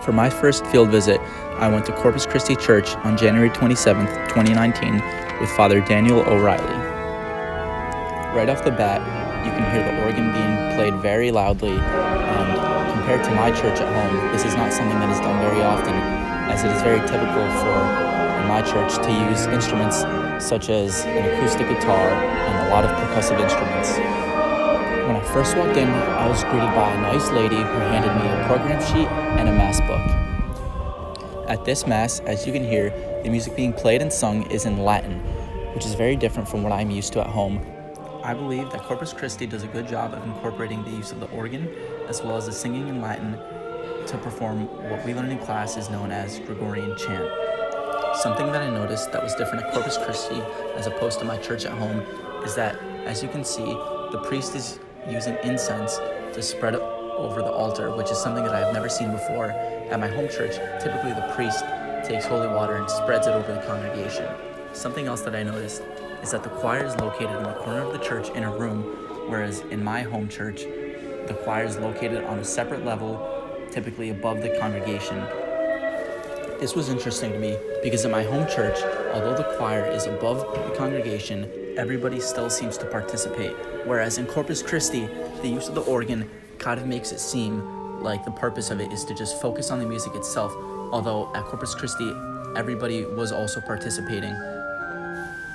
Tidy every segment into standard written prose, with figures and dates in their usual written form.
For my first field visit, I went to Corpus Christi Church on January 27th, 2019 with Father Daniel O'Reilly. Right off the bat, you can hear the organ being played very loudly, and compared to my church at home, this is not something that is done very often, as it is very typical for in my church to use instruments such as an acoustic guitar and a lot of percussive instruments. When I first walked in, I was greeted by a nice lady who handed me a program sheet and a mass book. At this mass, as you can hear, the music being played and sung is in Latin, which is very different from what I'm used to at home. I believe that Corpus Christi does a good job of incorporating the use of the organ as well as the singing in Latin to perform what we learn in class is known as Gregorian chant. Something that I noticed that was different at Corpus Christi as opposed to my church at home is that, as you can see, the priest is using incense to spread it over the altar, which is something that I've never seen before. At my home church, typically the priest takes holy water and spreads it over the congregation. Something else that I noticed is that the choir is located in the corner of the church in a room, whereas in my home church, the choir is located on a separate level, typically above the congregation. This was interesting to me because at my home church, although the choir is above the congregation, everybody still seems to participate. Whereas in Corpus Christi, the use of the organ kind of makes it seem like the purpose of it is to just focus on the music itself, although at Corpus Christi, everybody was also participating.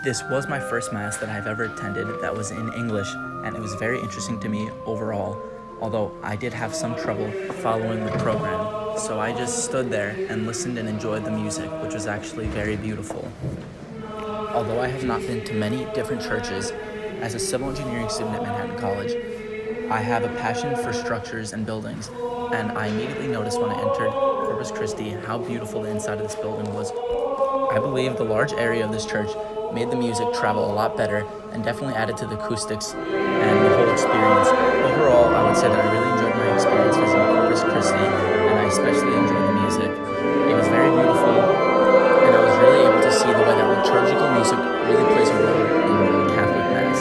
This was my first Mass that I've ever attended that was in English, and it was very interesting to me overall, although I did have some trouble following the program. So I just stood there and listened and enjoyed the music, which was actually very beautiful. Although I have not been to many different churches, as a civil engineering student at Manhattan College, I have a passion for structures and buildings, and I immediately noticed when I entered Corpus Christi how beautiful the inside of this building was. I believe the large area of this church made the music travel a lot better and definitely added to the acoustics and the whole experience. Overall, I would say that I really enjoyed my experience visiting Corpus Christi, and I especially enjoyed the music. It was very beautiful, and I was really able to see the way that liturgical music really plays a role in Catholic Mass.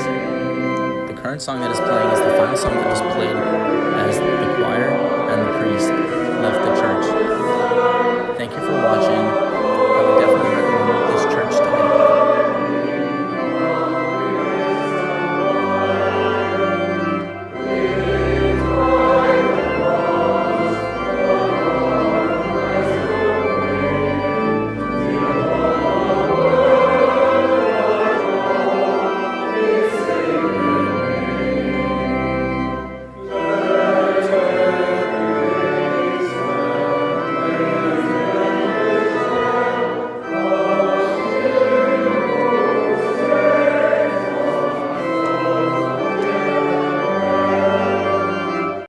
The current song that is playing is the final song that was played